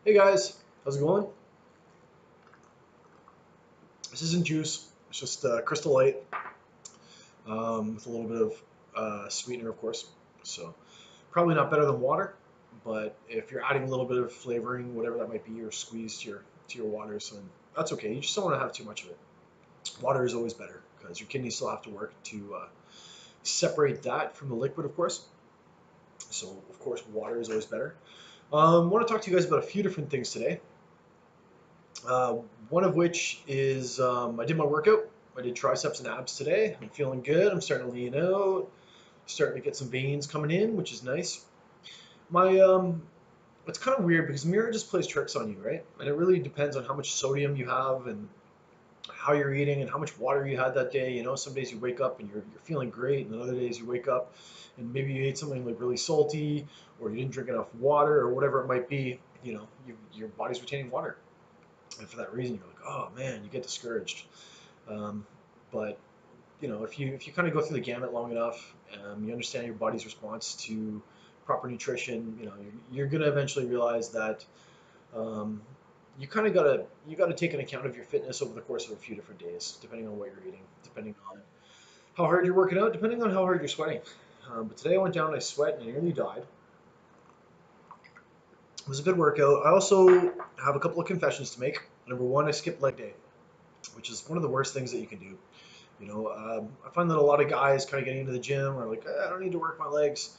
Hey guys, how's it going? This isn't juice. It's just Crystal Light with a little bit of sweetener, of course. So probably not better than water, but if you're adding a little bit of flavoring, whatever that might be, or squeeze to your water, so that's okay. You just don't want to have too much of it. Water is always better because your kidneys still have to work to separate that from the liquid, of course. So of course, water is always better. I want to talk to you guys about a few different things today. Uh, One of which is I did my workout. I did triceps and abs today. I'm feeling good. I'm starting to lean out, starting to get some veins coming in, which is nice. My It's kind of weird because mirror just plays tricks on you, right? And it really depends on how much sodium you have and how you're eating and how much water you had that day. You know, some days you wake up and you're feeling great, and then other days you wake up and maybe you ate something like really salty or you didn't drink enough water or whatever it might be. You know, your body's retaining water, and for that reason, you're like, oh man, you get discouraged. Um, but you know, if you kind of go through the gamut long enough, you understand your body's response to proper nutrition. You know, you're gonna eventually realize that um, you gotta take an account of your fitness over the course of a few different days, depending on what you're eating, depending on how hard you're working out, depending on how hard you're sweating. But today I went down, I sweat, and I nearly died. It was a good workout. I also have a couple of confessions to make. Number one, I skipped leg day, which is one of the worst things that you can do. I find that a lot of guys kind of getting into the gym are like, I don't need to work my legs.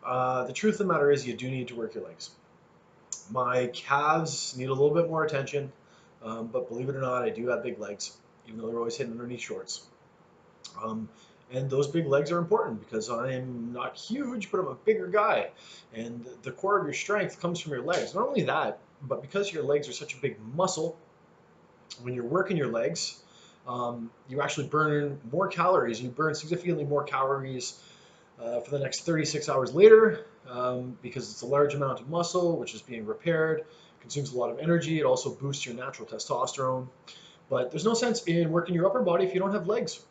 The truth of the matter is, you do need to work your legs. My calves need a little bit more attention, but believe it or not, I do have big legs, even though they're always hidden underneath shorts. Um, and those big legs are important because I'm not huge, but I'm a bigger guy. And the core of your strength comes from your legs. Not only that, but because your legs are such a big muscle, when you're working your legs, you actually burn more calories. You burn significantly more calories for the next 36 hours later because it's a large amount of muscle which is being repaired, consumes a lot of energy. It also boosts your natural testosterone. But there's no sense in working your upper body if you don't have legs.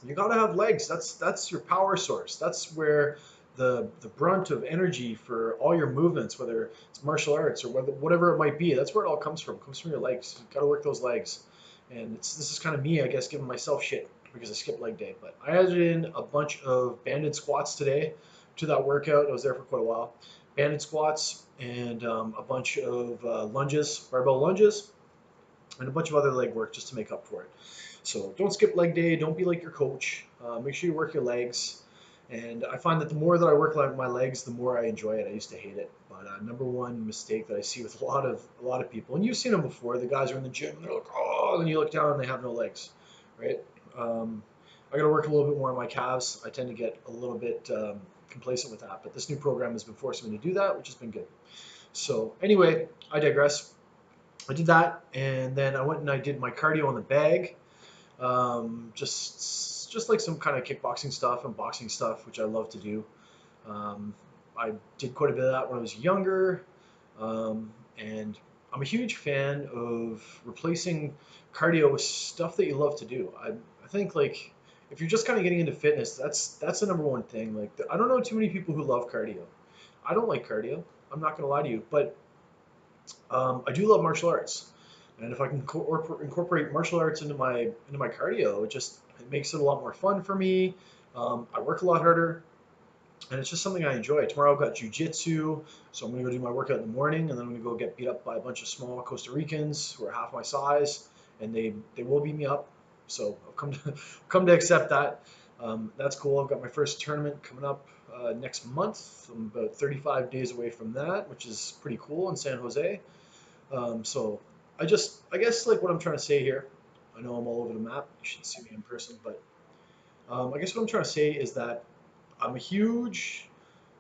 You gotta have legs. That's your power source. That's where the brunt of energy for all your movements, whether it's martial arts or whatever it might be, that's where it all comes from. It comes from your legs. You gotta work those legs. And this is kind of me, I guess, giving myself shit because I skipped leg day. But I added in a bunch of banded squats today to that workout. I was there for quite a while. Banded squats and a bunch of lunges, barbell lunges, and a bunch of other leg work just to make up for it. So don't skip leg day. Don't be like your coach. Make sure you work your legs. And I find that the more that I work like my legs, the more I enjoy it. I used to hate it, but number one mistake that I see with a lot of people, and you've seen them before. The guys are in the gym, and they're like, oh, and then you look down and they have no legs, right? Um, I got to work a little bit more on my calves. I tend to get a little bit complacent with that, but this new program has been forcing me to do that, which has been good. So anyway, I digress. I did that, and then I went and I did my cardio on the bag, just like some kind of kickboxing stuff and boxing stuff, which I love to do. Um, I did quite a bit of that when I was younger, and I'm a huge fan of replacing cardio with stuff that you love to do. I think like if you're just kind of getting into fitness, that's the number one thing. Like I don't know too many people who love cardio. I don't like cardio. I'm not gonna lie to you, but I do love martial arts, and if I can incorporate martial arts into my cardio, it makes it a lot more fun for me. I work a lot harder, and it's just something I enjoy. Tomorrow I've got jujitsu, so I'm gonna go do my workout in the morning, and then I'm gonna go get beat up by a bunch of small Costa Ricans who are half my size, and they will beat me up. So I've come to come to accept that. That's cool. I've got my first tournament coming up next month. I'm about 35 days away from that, which is pretty cool in San Jose. So I guess like what I'm trying to say here, I know I'm all over the map. You should see me in person, but I guess what I'm trying to say is that I'm a huge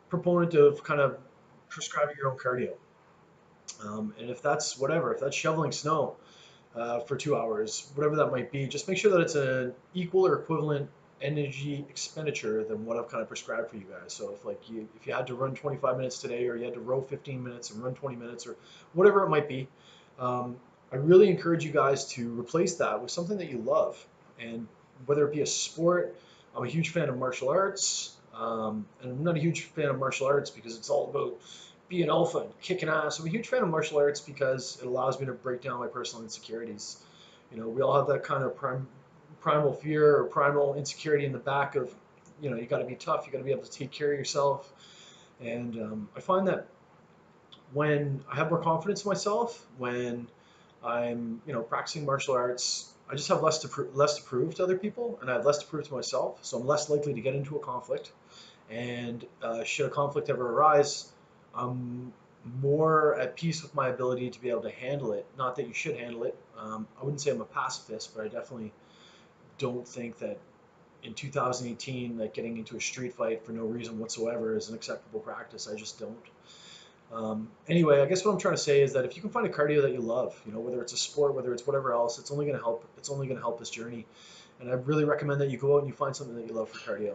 proponent of kind of prescribing your own cardio. And if that's whatever, if that's shoveling snow for 2 hours, whatever that might be, just make sure that it's an equal or equivalent energy expenditure than what I've kind of prescribed for you guys. So if you had to run 25 minutes today, or you had to row 15 minutes and run 20 minutes, or whatever it might be, um, I really encourage you guys to replace that with something that you love. And whether it be a sport, I'm a huge fan of martial arts. And I'm not a huge fan of martial arts because it's all about be an alpha and kicking ass. I'm a huge fan of martial arts because it allows me to break down my personal insecurities. We all have that kind of primal fear or primal insecurity in the back of, you got to be tough, you got to be able to take care of yourself. And I find that when I have more confidence in myself, when I'm, practicing martial arts, I just have less to prove to other people, and I have less to prove to myself. So I'm less likely to get into a conflict. And should a conflict ever arise, I'm more at peace with my ability to be able to handle it. Not that you should handle it. I wouldn't say I'm a pacifist, but I definitely don't think that in 2018 that getting into a street fight for no reason whatsoever is an acceptable practice. I just don't. Anyway, I guess what I'm trying to say is that if you can find a cardio that you love, whether it's a sport, whether it's whatever else, it's only going to help. It's only going to help this journey. And I really recommend that you go out and you find something that you love for cardio,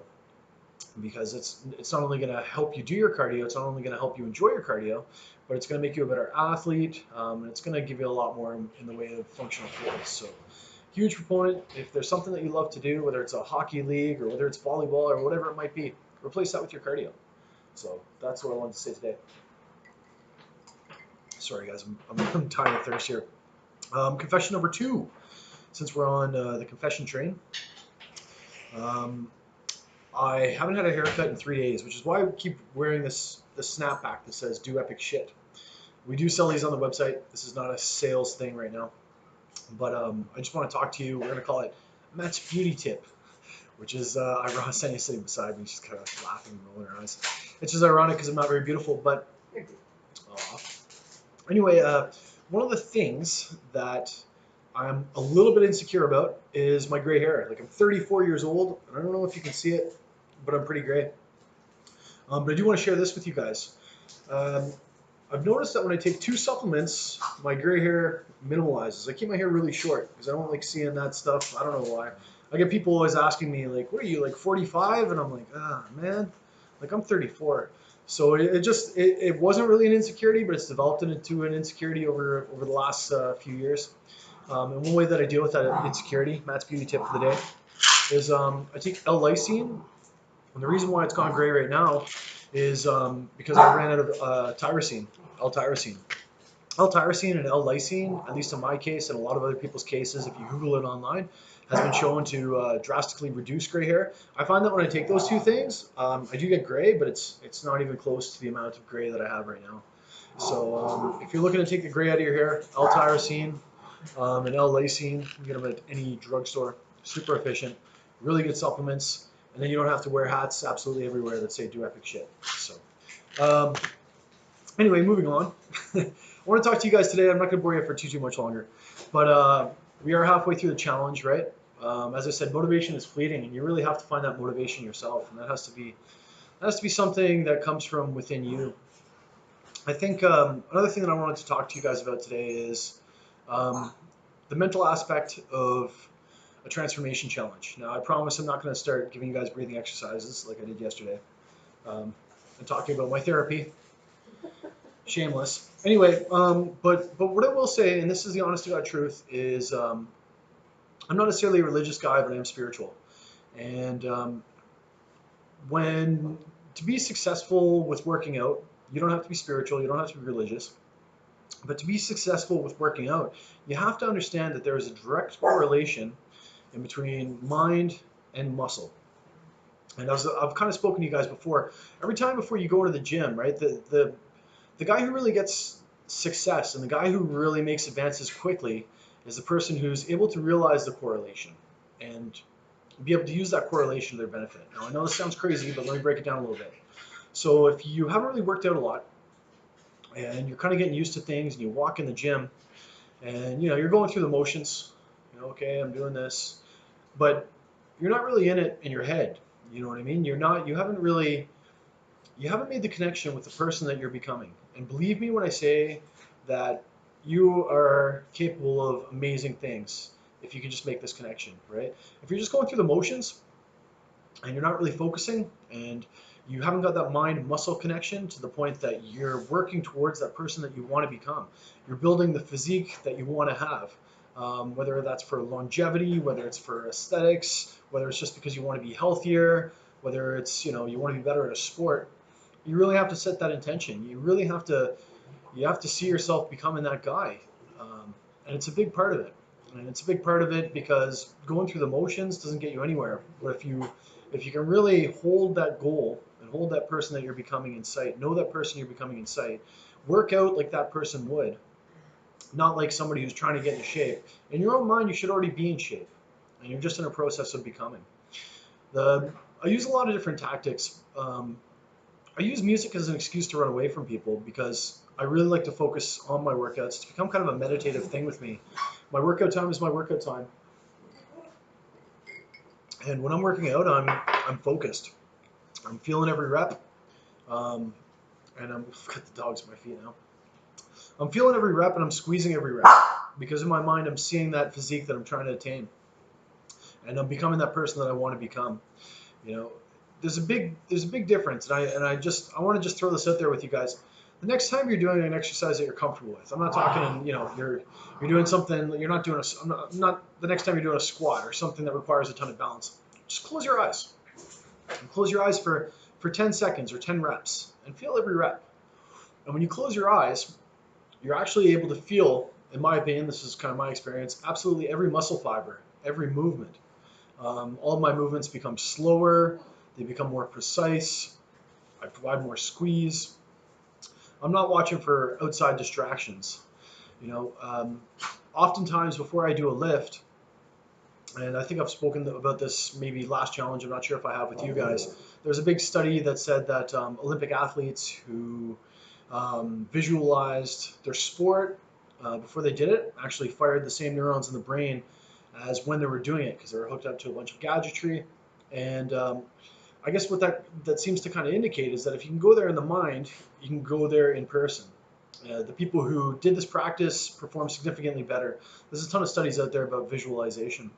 because it's not only going to help you do your cardio, it's not only going to help you enjoy your cardio, but it's going to make you a better athlete, and it's going to give you a lot more in the way of functional fitness. So, huge proponent. If there's something that you love to do, whether it's a hockey league or whether it's volleyball or whatever it might be, replace that with your cardio. So that's what I wanted to say today. Sorry guys, I'm dying of thirst here. Confession number 2, since we're on the confession train. I haven't had a haircut in 3 days, which is why I keep wearing this snapback that says "Do epic shit." We do sell these on the website. This is not a sales thing right now, but I just want to talk to you. We're gonna call it Matt's beauty tip, which is ironic. Sandy sitting beside me, she's kind of laughing and rolling her eyes. It's just ironic because I'm not very beautiful, but anyway, one of the things that I'm a little bit insecure about is my gray hair. Like, I'm 34 years old, and I don't know if you can see it, but I'm pretty gray. But I do want to share this with you guys. I've noticed that when I take 2 supplements, my gray hair minimalizes. I keep my hair really short because I don't like seeing that stuff. I don't know why. I get people always asking me, like, what are you, like 45? And I'm like, man, like, I'm 34. So it wasn't really an insecurity, but it's developed into an insecurity over the last few years. And one way that I deal with that insecurity, Matt's beauty tip for the day, is I take L-lysine. And the reason why it's gone gray right now is because I ran out of tyrosine, L-tyrosine. L-tyrosine and L-lysine, at least in my case and a lot of other people's cases, if you Google it online, has been shown to drastically reduce gray hair. I find that when I take those 2 things, I do get gray, but it's not even close to the amount of gray that I have right now. So if you're looking to take the gray out of your hair, L-tyrosine and L-lysine, you can get them at any drugstore. Super efficient, really good supplements, and then you don't have to wear hats absolutely everywhere that say "Do epic shit." So anyway, moving on. I want to talk to you guys today. I'm not going to bore you for too much longer, but we are halfway through the challenge, right? As I said, motivation is fleeting, and you really have to find that motivation yourself, and that has to be something that comes from within you. I think another thing that I wanted to talk to you guys about today is the mental aspect of a transformation challenge. Now, I promise I'm not going to start giving you guys breathing exercises like I did yesterday, and talking about my therapy. Shameless. Anyway, but what I will say, and this is the honest to God truth, is I'm not necessarily a religious guy, but I am spiritual. And to be successful with working out, you don't have to be spiritual, you don't have to be religious. But to be successful with working out, you have to understand that there is a direct correlation in between mind and muscle. And I've kind of spoken to you guys before. Every time before you go to the gym, right, the guy who really gets success and the guy who really makes advances quickly is the person who's able to realize the correlation and be able to use that correlation to their benefit. Now, I know this sounds crazy, but let me break it down a little bit. So if you haven't really worked out a lot and you're kind of getting used to things and you walk in the gym and you're going through the motions, okay, I'm doing this, but you're not really in it in your head. You know what I mean? You haven't made the connection with the person that you're becoming. And believe me when I say that you are capable of amazing things if you can just make this connection, right? If you're just going through the motions and you're not really focusing and you haven't got that mind-muscle connection to the point that you're working towards that person that you want to become. You're building the physique that you want to have, whether that's for longevity, whether it's for aesthetics, whether it's just because you want to be healthier, whether it's, you want to be better at a sport. You really have to set that intention. You have to see yourself becoming that guy, and it's a big part of it. And it's a big part of it because going through the motions doesn't get you anywhere. But if you can really hold that goal and hold that person that you're becoming in sight, know that person you're becoming in sight, work out like that person would, not like somebody who's trying to get into shape. In your own mind, you should already be in shape, and you're just in a process of becoming. I use a lot of different tactics. I use music as an excuse to run away from people because I really like to focus on my workouts. It's become kind of a meditative thing with me. My workout time is my workout time, and when I'm working out, I'm focused. I'm feeling every rep, um, and I've got the dogs at my feet now. I'm feeling every rep and I'm squeezing every rep because in my mind I'm seeing that physique that I'm trying to attain, and I'm becoming that person that I want to become. You know, there's a big difference, and I want to just throw this out there with you guys. The next time you're doing an exercise that you're comfortable with, I'm not talking, you're doing something you're not doing I'm not the next time you're doing a squat or something that requires a ton of balance. Just close your eyes and close your eyes for 10 seconds or 10 reps and feel every rep. And when you close your eyes, you're actually able to feel, in my opinion, this is kind of my experience, absolutely every muscle fiber, every movement. All of my movements become slower, they become more precise, I provide more squeeze. I'm not watching for outside distractions. You know, oftentimes before I do a lift, and I think I've spoken about this maybe last challenge, I'm not sure if I have with you guys. There's a big study that said that Olympic athletes who visualized their sport before they did it actually fired the same neurons in the brain as when they were doing it because they were hooked up to a bunch of gadgetry. And I guess what that seems to kind of indicate is that if you can go there in the mind, you can go there in person. The people who did this practice perform significantly better. There's a ton of studies out there about visualization.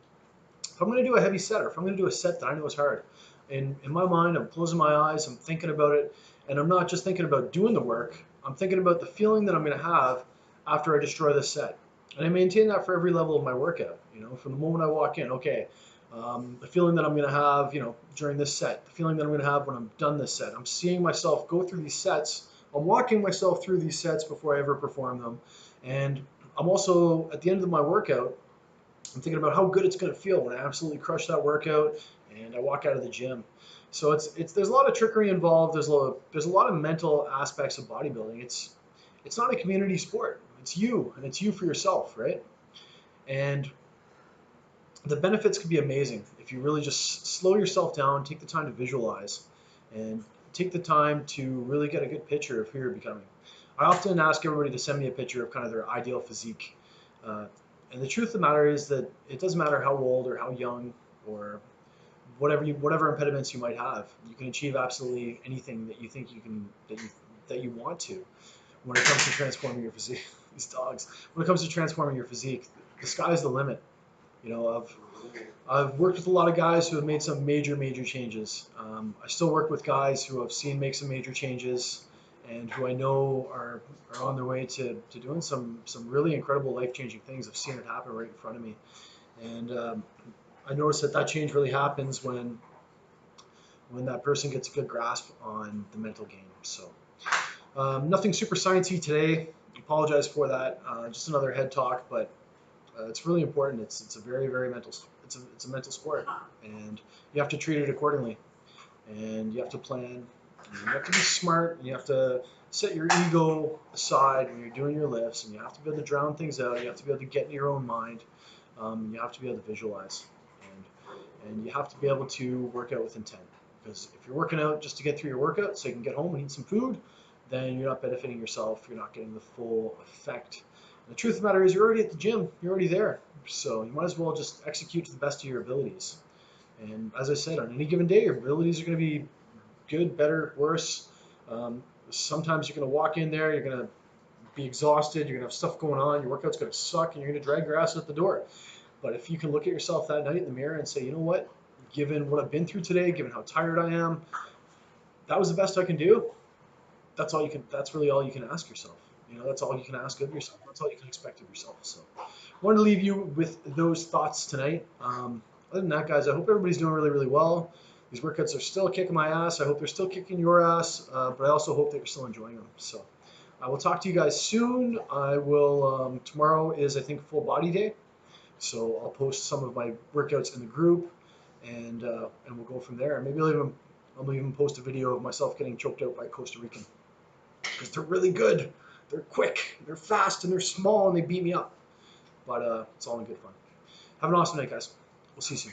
If I'm going to do a heavy set, or if I'm going to do a set that I know is hard, in my mind, I'm closing my eyes, I'm thinking about it, and I'm not just thinking about doing the work, I'm thinking about the feeling that I'm going to have after I destroy this set. And I maintain that for every level of my workout. You know, from the moment I walk in, okay, the feeling that I'm going to have, during this set, the feeling that I'm going to have when I'm done this set. I'm seeing myself go through these sets. I'm walking myself through these sets before I ever perform them. And I'm also, at the end of my workout, I'm thinking about how good it's going to feel when I absolutely crush that workout and I walk out of the gym. So there's a lot of trickery involved. There's a lot of mental aspects of bodybuilding. It's not a community sport. It's you, and it's you for yourself, right? And the benefits could be amazing if you really just slow yourself down, take the time to visualize, and take the time to really get a good picture of who you're becoming. I often ask everybody to send me a picture of kind of their ideal physique. Uh, and the truth of the matter is that it doesn't matter how old or how young or whatever impediments you might have. You can achieve absolutely anything that you think you can that you want to when it comes to transforming your physique. These dogs. When it comes to transforming your physique, the sky's the limit. You know, I've worked with a lot of guys who have made some major changes. I still work with guys who I've seen make some major changes and who I know are on their way to doing some really incredible life-changing things. I've seen it happen right in front of me. And I notice that change really happens when that person gets a good grasp on the mental game. So nothing super sciencey today. Apologize for that. Just another head talk, but it's really important. It's a very mental. It's a mental sport, and you have to treat it accordingly. And you have to plan. And you have to be smart. And you have to set your ego aside when you're doing your lifts, and you have to be able to drown things out. You have to be able to get in your own mind. You have to be able to visualize, and you have to be able to work out with intent. Because if you're working out just to get through your workout so you can get home and eat some food, then you're not benefiting yourself. You're not getting the full effect. And the truth of the matter is you're already at the gym. You're already there. So you might as well just execute to the best of your abilities. And as I said, on any given day, your abilities are going to be good, better, worse. Sometimes you're going to walk in there, you're going to be exhausted, you're going to have stuff going on, your workout's going to suck, and you're going to drag your ass out the door. But if you can look at yourself that night in the mirror and say, you know what, given what I've been through today, given how tired I am, that was the best I can do. That's really all you can ask yourself. That's all you can ask of yourself. That's all you can expect of yourself. So I wanted to leave you with those thoughts tonight. Other than that, guys, I hope everybody's doing really well. These workouts are still kicking my ass. I hope they're still kicking your ass, but I also hope that you're still enjoying them. So I will talk to you guys soon. I will. Tomorrow is, I think, full body day, so I'll post some of my workouts in the group, and we'll go from there. Maybe I'll even post a video of myself getting choked out by a Costa Rican, because they're really good. They're quick, they're fast, and they're small, and they beat me up. But it's all in good fun. Have an awesome night, guys. We'll see you soon.